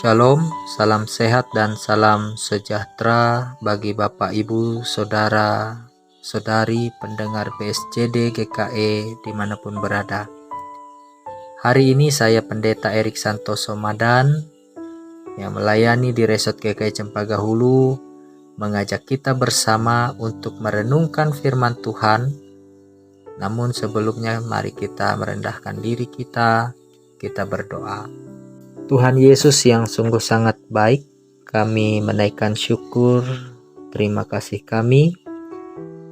Shalom, salam sehat dan salam sejahtera bagi Bapak Ibu, Saudara, Saudari, pendengar PSJD GKE dimanapun berada. Hari ini saya Pendeta Erik Santoso Madan yang melayani di Resort GKE Cempaka Hulu mengajak kita bersama untuk merenungkan firman Tuhan. Namun sebelumnya mari kita merendahkan diri kita berdoa. Tuhan Yesus yang sungguh sangat baik, kami menaikkan syukur, terima kasih kami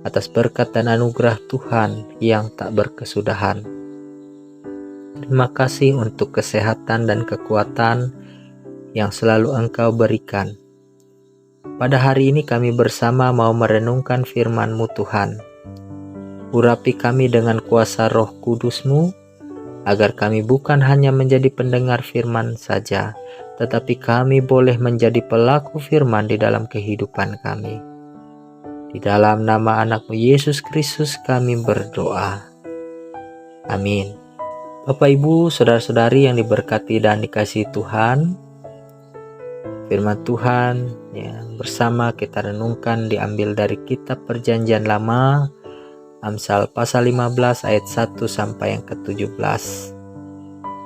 atas berkat dan anugerah Tuhan yang tak berkesudahan. Terima kasih untuk kesehatan dan kekuatan yang selalu Engkau berikan. Pada hari ini kami bersama mau merenungkan firman-Mu Tuhan. Urapi kami dengan kuasa Roh Kudus-Mu, agar kami bukan hanya menjadi pendengar firman saja, tetapi kami boleh menjadi pelaku firman di dalam kehidupan kami. Di dalam nama anak-Mu Yesus Kristus kami berdoa. Amin. Bapak Ibu, saudara-saudari yang diberkati dan dikasihi Tuhan, firman Tuhan yang bersama kita renungkan diambil dari kitab Perjanjian Lama, Amsal pasal 15 ayat 1 sampai yang ke-17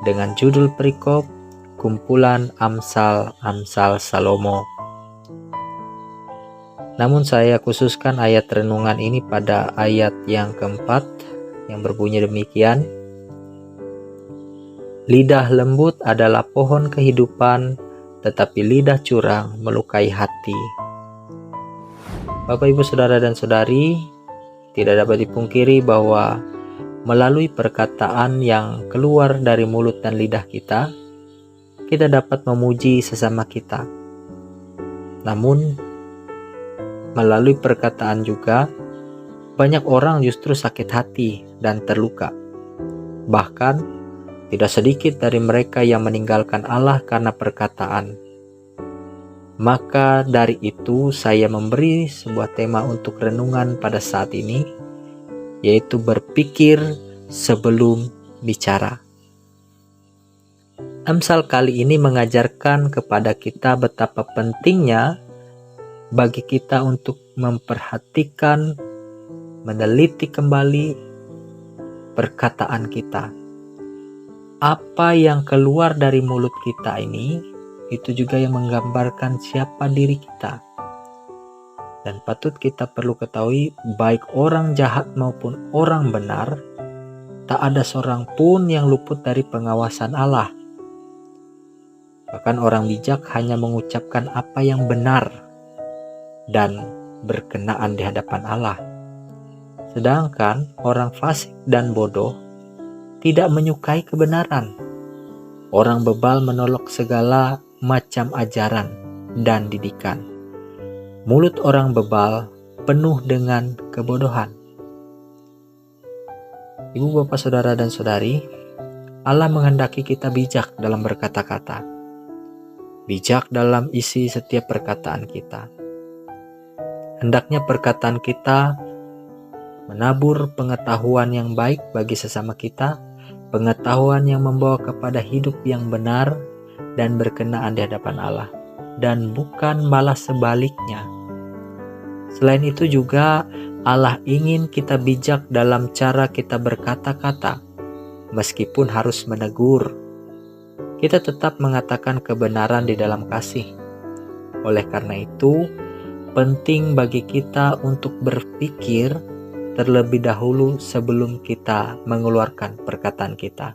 dengan judul perikop kumpulan Amsal-Amsal Salomo. Namun saya khususkan ayat renungan ini pada ayat yang keempat yang berbunyi demikian. Lidah lembut adalah pohon kehidupan, tetapi lidah curang melukai hati. Bapak Ibu Saudara dan Saudari, tidak dapat dipungkiri bahwa melalui perkataan yang keluar dari mulut dan lidah kita dapat memuji sesama kita. Namun, melalui perkataan juga, banyak orang justru sakit hati dan terluka. Bahkan, tidak sedikit dari mereka yang meninggalkan Allah karena perkataan. Maka dari itu saya memberi sebuah tema untuk renungan pada saat ini, yaitu berpikir sebelum bicara. Amsal kali ini mengajarkan kepada kita betapa pentingnya bagi kita untuk memperhatikan, meneliti kembali perkataan kita. Apa yang keluar dari mulut kita ini itu juga yang menggambarkan siapa diri kita. Dan patut kita perlu ketahui, baik orang jahat maupun orang benar, tak ada seorang pun yang luput dari pengawasan Allah. Bahkan orang bijak hanya mengucapkan apa yang benar dan berkenaan di hadapan Allah. Sedangkan orang fasik dan bodoh tidak menyukai kebenaran. Orang bebal menolak segala macam ajaran dan didikan. Mulut orang bebal penuh dengan kebodohan. Ibu, bapak, saudara dan saudari, Allah menghendaki kita bijak dalam berkata-kata. Bijak dalam isi setiap perkataan kita. Hendaknya perkataan kita menabur pengetahuan yang baik bagi sesama kita, pengetahuan yang membawa kepada hidup yang benar dan berkenaan di hadapan Allah, dan bukan malah sebaliknya. Selain itu juga Allah ingin kita bijak dalam cara kita berkata-kata. Meskipun harus menegur, kita tetap mengatakan kebenaran di dalam kasih. Oleh karena itu, penting bagi kita untuk berpikir terlebih dahulu sebelum kita mengeluarkan perkataan kita.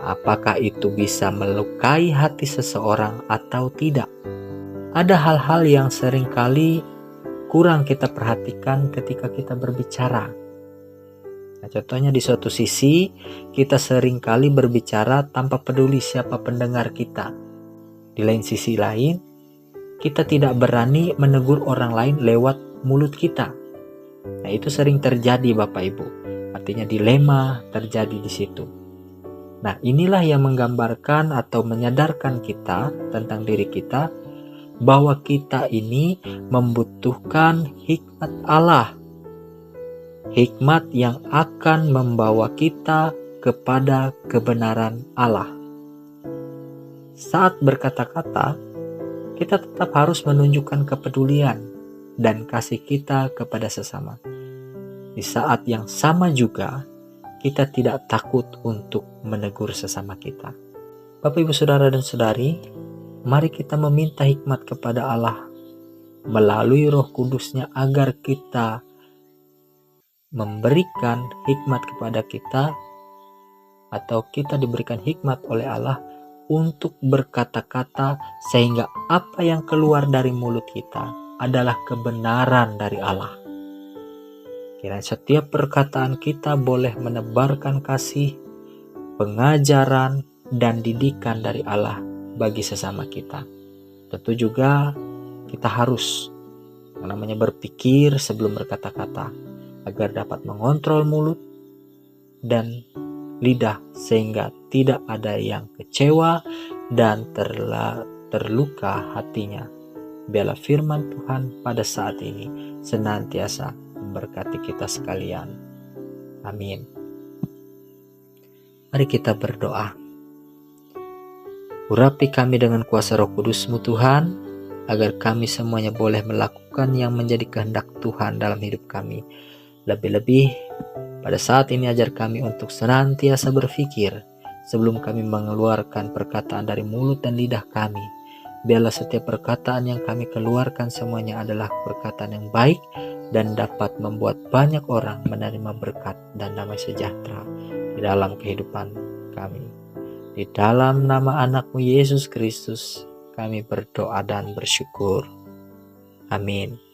Apakah itu bisa melukai hati seseorang atau tidak? Ada hal-hal yang seringkali kurang kita perhatikan ketika kita berbicara. Nah, contohnya di suatu sisi, kita seringkali berbicara tanpa peduli siapa pendengar kita. Di lain sisi lain, kita tidak berani menegur orang lain lewat mulut kita. Nah, itu sering terjadi Bapak Ibu. Artinya dilema terjadi di situ. Nah, inilah yang menggambarkan atau menyadarkan kita tentang diri kita bahwa kita ini membutuhkan hikmat Allah. Hikmat yang akan membawa kita kepada kebenaran Allah. saat berkata-kata, kita tetap harus menunjukkan kepedulian dan kasih kita kepada sesama. Di saat yang sama juga, kita tidak takut untuk menegur sesama kita. Bapak, Ibu, Saudara, dan Saudari, mari kita meminta hikmat kepada Allah melalui Roh Kudus-Nya agar kita memberikan hikmat kepada kita, atau kita diberikan hikmat oleh Allah untuk berkata-kata sehingga apa yang keluar dari mulut kita adalah kebenaran dari Allah. Kiranya setiap perkataan kita boleh menebarkan kasih, pengajaran, dan didikan dari Allah bagi sesama kita. Tentu juga kita harus berpikir sebelum berkata-kata agar dapat mengontrol mulut dan lidah sehingga tidak ada yang kecewa dan terluka hatinya. Biarlah firman Tuhan pada saat ini senantiasa memberkati kita sekalian. Amin. Mari kita berdoa. Urapi kami dengan kuasa Roh Kudus-Mu Tuhan, agar kami semuanya boleh melakukan yang menjadi kehendak Tuhan dalam hidup kami. Lebih-lebih pada saat ini ajar kami untuk senantiasa berpikir sebelum kami mengeluarkan perkataan dari mulut dan lidah kami. Biarlah setiap perkataan yang kami keluarkan semuanya adalah perkataan yang baik dan dapat membuat banyak orang menerima berkat dan damai sejahtera di dalam kehidupan kami. Di dalam nama Anak-Mu Yesus Kristus kami berdoa dan bersyukur. Amin.